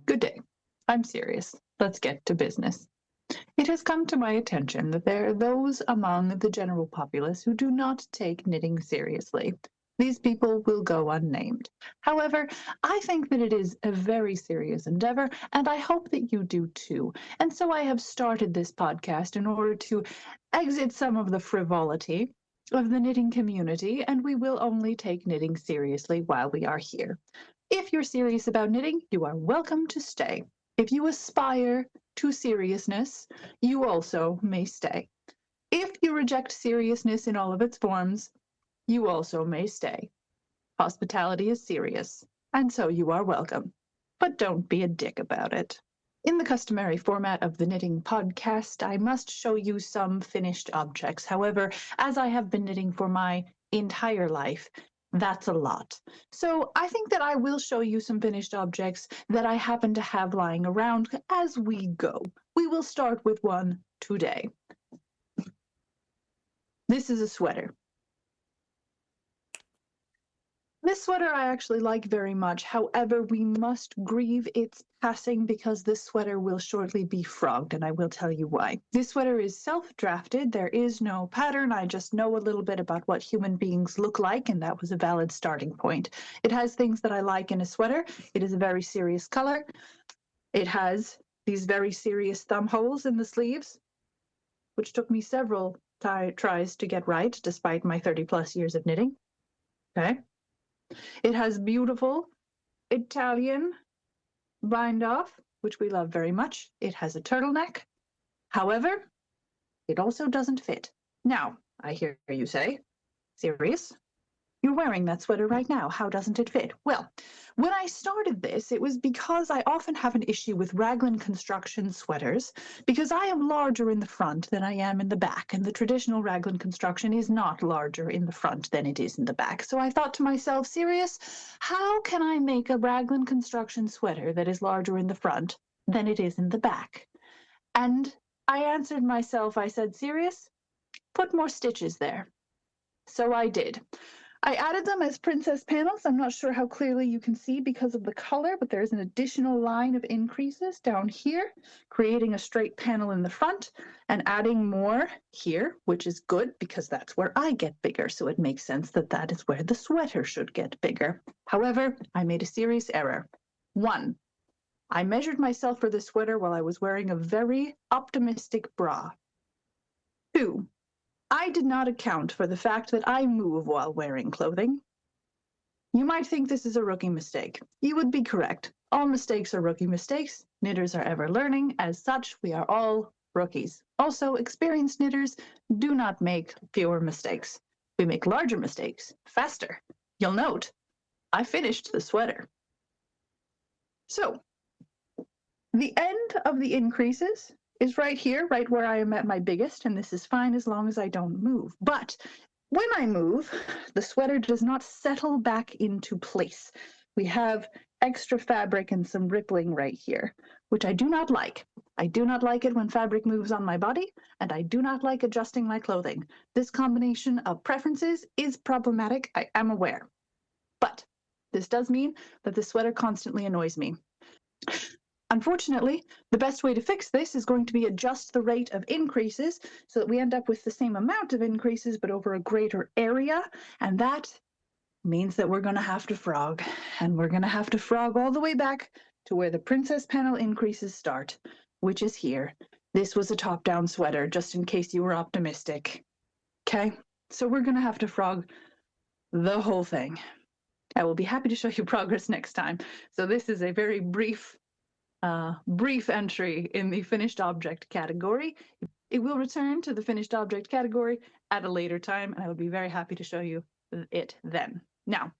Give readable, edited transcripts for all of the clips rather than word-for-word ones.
Good day. I'm serious. Let's get to business. It has come to my attention that there are those among the general populace who do not take knitting seriously. These people will go unnamed. However, I think that it is a very serious endeavor, and I hope that you do too. And so I have started this podcast in order to exit some of the frivolity of the knitting community, and we will only take knitting seriously while we are here. If you're serious about knitting, you are welcome to stay. If you aspire to seriousness, you also may stay. If you reject seriousness in all of its forms, you also may stay. Hospitality is serious, and so you are welcome. But don't be a dick about it. In the customary format of the knitting podcast, I must show you some finished objects. However, as I have been knitting for my entire life, that's a lot. So I think that I will show you some finished objects that I happen to have lying around as we go. We will start with one today. This is a sweater. This sweater I actually like very much. However, we must grieve its passing because this sweater will shortly be frogged, and I will tell you why. This sweater is self-drafted. There is no pattern. I just know a little bit about what human beings look like, and that was a valid starting point. It has things that I like in a sweater. It is a very serious color. It has these very serious thumb holes in the sleeves, which took me several tries to get right, despite my 30-plus years of knitting. Okay. It has beautiful Italian bind off, which we love very much. It has a turtleneck. However, it also doesn't fit. Now, I hear you say, serious? You're wearing that sweater right now. How doesn't it fit? Well, when I started this, it was because I often have an issue with raglan construction sweaters because I am larger in the front than I am in the back, and the traditional raglan construction is not larger in the front than it is in the back. So I thought to myself, serious, how can I make a raglan construction sweater that is larger in the front than it is in the back? And I answered myself, I said, serious, put more stitches there. So I did. I added them as princess panels. I'm not sure how clearly you can see because of the color, but there's an additional line of increases down here, creating a straight panel in the front and adding more here, which is good because that's where I get bigger. So it makes sense that that is where the sweater should get bigger. However, I made a serious error. 1, I measured myself for this sweater while I was wearing a very optimistic bra. 2, I did not account for the fact that I move while wearing clothing. You might think this is a rookie mistake. You would be correct. All mistakes are rookie mistakes. Knitters are ever learning. As such, we are all rookies. Also, experienced knitters do not make fewer mistakes. We make larger mistakes, faster. You'll note, I finished the sweater. So, the end of the increases is right here, right where I am at my biggest, and this is fine as long as I don't move. But when I move, the sweater does not settle back into place. We have extra fabric and some rippling right here, which I do not like. I do not like it when fabric moves on my body, and I do not like adjusting my clothing. This combination of preferences is problematic, I am aware. But this does mean that the sweater constantly annoys me. Unfortunately, the best way to fix this is going to be adjust the rate of increases so that we end up with the same amount of increases but over a greater area, and that means that we're going to have to frog, and we're going to have to frog all the way back to where the princess panel increases start, which is here. This was a top-down sweater, just in case you were optimistic. Okay, so we're going to have to frog the whole thing. I will be happy to show you progress next time. So this is a very brief entry in the finished object category. It will return to the finished object category at a later time, and I would be very happy to show you it then. Now,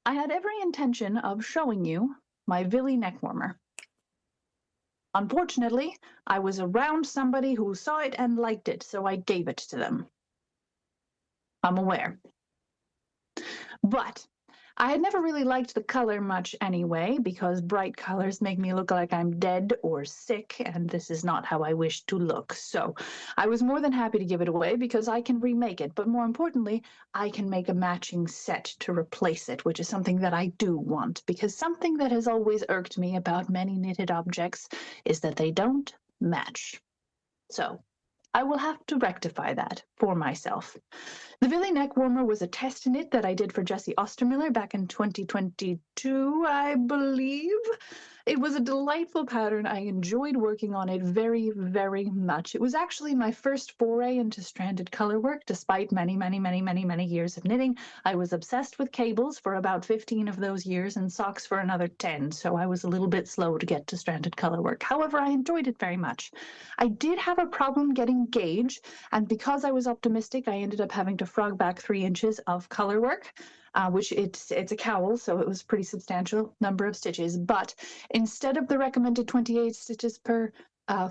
I had every intention of showing you my Villy neck warmer. Unfortunately, I was around somebody who saw it and liked it, so I gave it to them. I'm aware. But I had never really liked the color much anyway, because bright colors make me look like I'm dead or sick, and this is not how I wish to look. So I was more than happy to give it away because I can remake it, but more importantly, I can make a matching set to replace it, which is something that I do want, because something that has always irked me about many knitted objects is that they don't match. So I will have to rectify that for myself. The Villy neck warmer was a test knit that I did for Jessie Ostermiller back in 2022, I believe. It was a delightful pattern. I enjoyed working on it very, very much. It was actually my first foray into stranded color work, despite many, many, many, many, many years of knitting. I was obsessed with cables for about 15 of those years and socks for another 10, so I was a little bit slow to get to stranded color work. However, I enjoyed it very much. I did have a problem getting gauge, and because I was optimistic, I ended up having to frog back 3 inches of color work. Which it's a cowl, so it was a pretty substantial number of stitches. But instead of the recommended 28 stitches per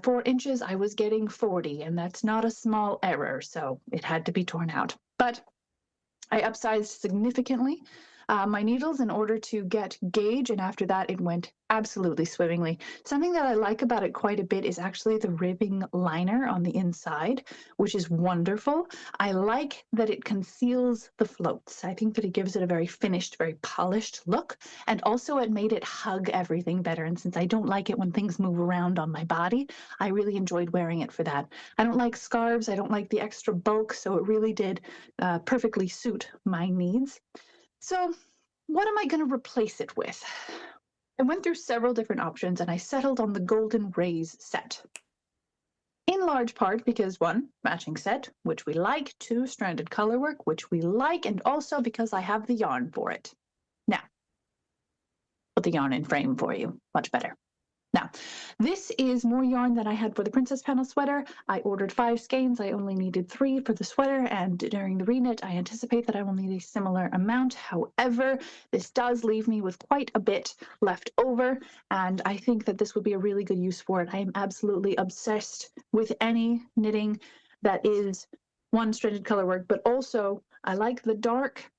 4 inches, I was getting 40, and that's not a small error, so it had to be torn out. But I upsized significantly my needles in order to get gauge, and after that it went absolutely swimmingly. Something that I like about it quite a bit is actually the ribbing liner on the inside, which is wonderful. I like that it conceals the floats. I think that it gives it a very finished, very polished look, and also it made it hug everything better. And since I don't like it when things move around on my body, I really enjoyed wearing it for that. I don't like scarves, I don't like the extra bulk, so it really did perfectly suit my needs. So what am I going to replace it with? I went through several different options and I settled on the Golden Rays set. In large part because 1, matching set, which we like, 2, stranded color work, which we like, and also because I have the yarn for it. Now, put the yarn in frame for you, much better. Now, this is more yarn than I had for the Princess Panel sweater. I ordered 5 skeins. I only needed 3 for the sweater, and during the reknit, I anticipate that I will need a similar amount. However, this does leave me with quite a bit left over, and I think that this would be a really good use for it. I am absolutely obsessed with any knitting that is one stranded color work, but also I like the dark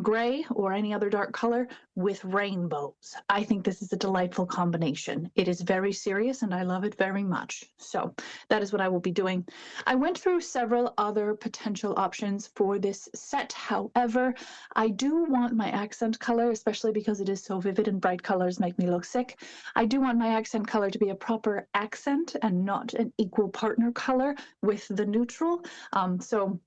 gray or any other dark color with rainbows. I think this is a delightful combination. It is very serious and I love it very much. So that is what I will be doing. I went through several other potential options for this set. However, I do want my accent color, especially because it is so vivid and bright colors make me look sick. I do want my accent color to be a proper accent and not an equal partner color with the neutral. So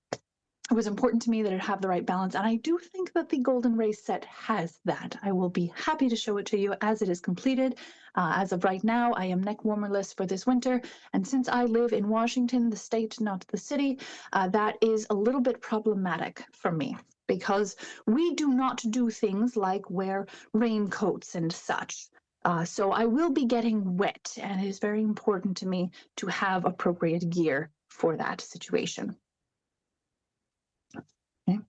it was important to me that it have the right balance, and I do think that the Golden Rays set has that. I will be happy to show it to you as it is completed. As of right now, I am neck warmerless for this winter, and since I live in Washington, the state, not the city, that is a little bit problematic for me, because we do not do things like wear raincoats and such. So I will be getting wet, and it is very important to me to have appropriate gear for that situation. Okay.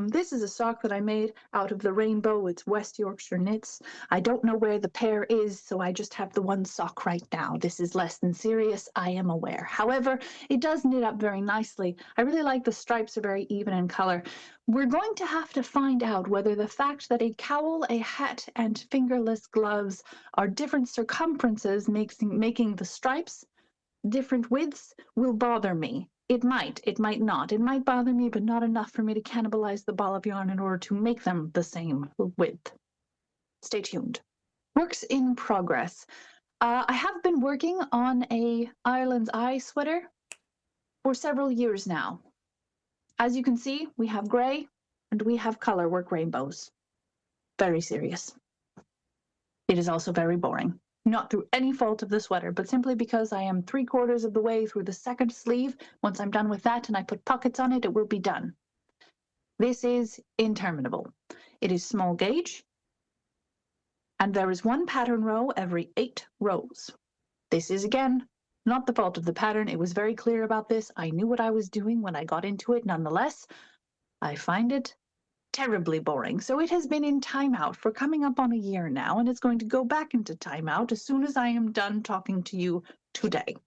This is a sock that I made out of the rainbow. It's West Yorkshire Knits. I don't know where the pair is, so I just have the one sock right now. This is less than serious, I am aware. However, it does knit up very nicely. I really like the stripes are very even in color. We're going to have to find out whether the fact that a cowl, a hat, and fingerless gloves are different circumferences making the stripes different widths will bother me. It might not. It might bother me, but not enough for me to cannibalize the ball of yarn in order to make them the same width. Stay tuned. Works in progress. I have been working on a Ireland's Eye sweater for several years now. As you can see, we have gray and we have color work rainbows. Very serious. It is also very boring. Not through any fault of the sweater, but simply because I am 3/4 of the way through the second sleeve. Once I'm done with that and I put pockets on it, it will be done. This is interminable. It is small gauge, and there is 1 pattern row every 8 rows. This is, again, not the fault of the pattern. It was very clear about this. I knew what I was doing when I got into it. Nonetheless, I find it terribly boring. So it has been in timeout for coming up on a year now, and it's going to go back into timeout as soon as I am done talking to you today.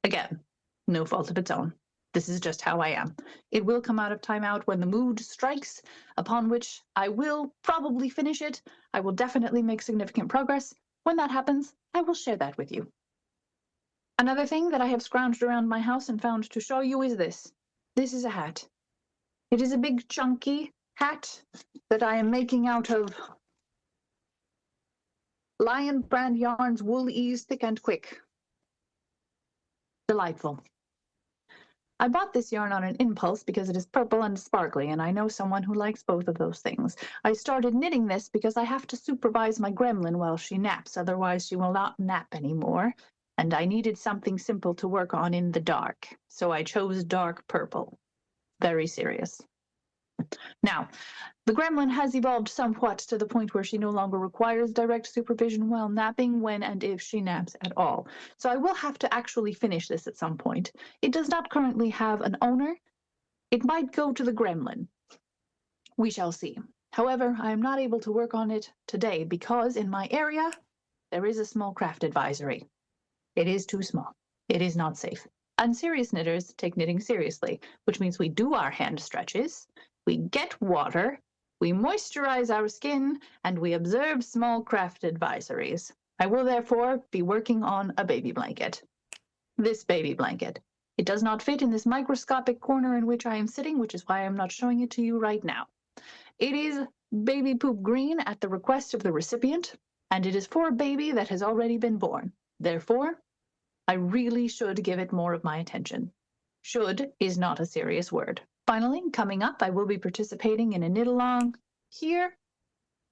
Again, no fault of its own. This is just how I am. It will come out of timeout when the mood strikes, upon which I will probably finish it. I will definitely make significant progress. When that happens, I will share that with you. Another thing that I have scrounged around my house and found to show you is this. This is a hat. It is a big chunky hat that I am making out of Lion Brand Yarns Wool Ease Thick and Quick. Delightful. I bought this yarn on an impulse because it is purple and sparkly, and I know someone who likes both of those things. I started knitting this because I have to supervise my gremlin while she naps, otherwise she will not nap anymore, and I needed something simple to work on in the dark, so I chose dark purple. Very serious. Now, the gremlin has evolved somewhat to the point where she no longer requires direct supervision while napping, when and if she naps at all. So I will have to actually finish this at some point. It does not currently have an owner. It might go to the gremlin. We shall see. However, I am not able to work on it today because in my area, there is a small craft advisory. It is too small. It is not safe. Unserious knitters take knitting seriously, which means we do our hand stretches, we get water, we moisturize our skin, and we observe small craft advisories. I will therefore be working on a baby blanket. This baby blanket. It does not fit in this microscopic corner in which I am sitting, which is why I'm not showing it to you right now. It is baby poop green at the request of the recipient, and it is for a baby that has already been born. Therefore, I really should give it more of my attention. Should is not a serious word. Finally, coming up, I will be participating in a knit-along here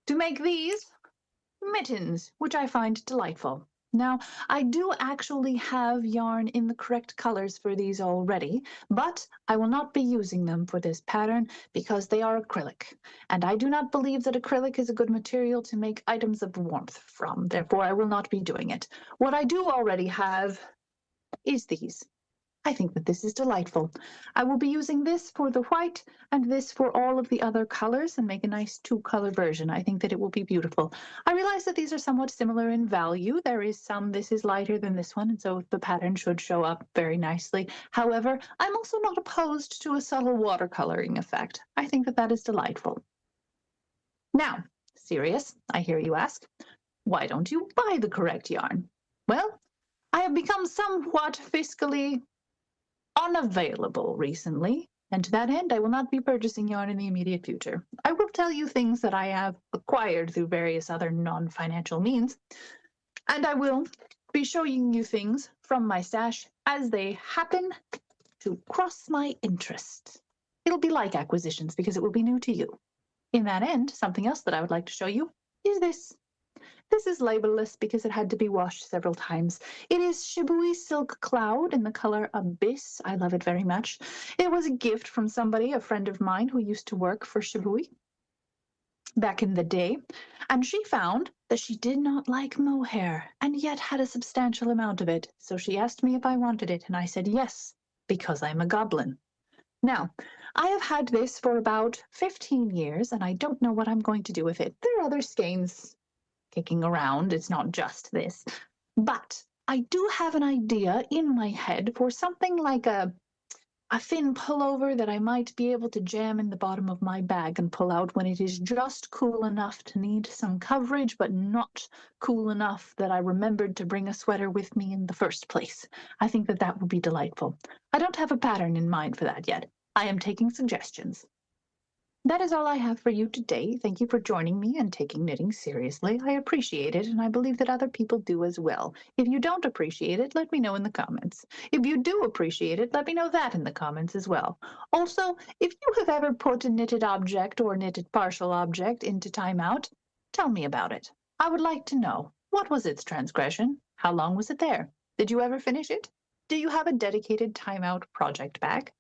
to make these mittens, which I find delightful. Now, I do actually have yarn in the correct colors for these already, but I will not be using them for this pattern because they are acrylic, and I do not believe that acrylic is a good material to make items of warmth from. Therefore, I will not be doing it. What I do already have is these. I think that this is delightful. I will be using this for the white and this for all of the other colors and make a nice two-color version. I think that it will be beautiful. I realize that these are somewhat similar in value. There is some, this is lighter than this one, and so the pattern should show up very nicely. However, I'm also not opposed to a subtle watercoloring effect. I think that that is delightful. Now, serious, I hear you ask, why don't you buy the correct yarn? Well, I have become somewhat fiscally unavailable recently, and to that end, I will not be purchasing yarn in the immediate future. I will tell you things that I have acquired through various other non-financial means, and I will be showing you things from my stash as they happen to cross my interest. It'll be like acquisitions because it will be new to you. In that end, something else that I would like to show you is this. This is labelless because it had to be washed several times. It is Shibui Silk Cloud in the color Abyss. I love it very much. It was a gift from somebody, a friend of mine who used to work for Shibui back in the day, and she found that she did not like mohair and yet had a substantial amount of it. So she asked me if I wanted it, and I said yes, because I'm a goblin. Now, I have had this for about 15 years, and I don't know what I'm going to do with it. There are other skeins kicking around. It's not just this. But I do have an idea in my head for something like a thin pullover that I might be able to jam in the bottom of my bag and pull out when it is just cool enough to need some coverage, but not cool enough that I remembered to bring a sweater with me in the first place. I think that that would be delightful. I don't have a pattern in mind for that yet. I am taking suggestions. That is all I have for you today. Thank you for joining me and taking knitting seriously. I appreciate it, and I believe that other people do as well. If you don't appreciate it, let me know in the comments. If you do appreciate it, let me know that in the comments as well. Also, if you have ever put a knitted object or knitted partial object into timeout, tell me about it. I would like to know, what was its transgression? How long was it there? Did you ever finish it? Do you have a dedicated timeout project bag?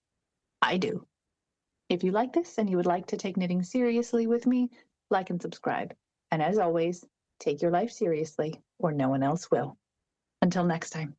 I do. If you like this and you would like to take knitting seriously with me, like and subscribe. And as always, take your life seriously or no one else will. Until next time.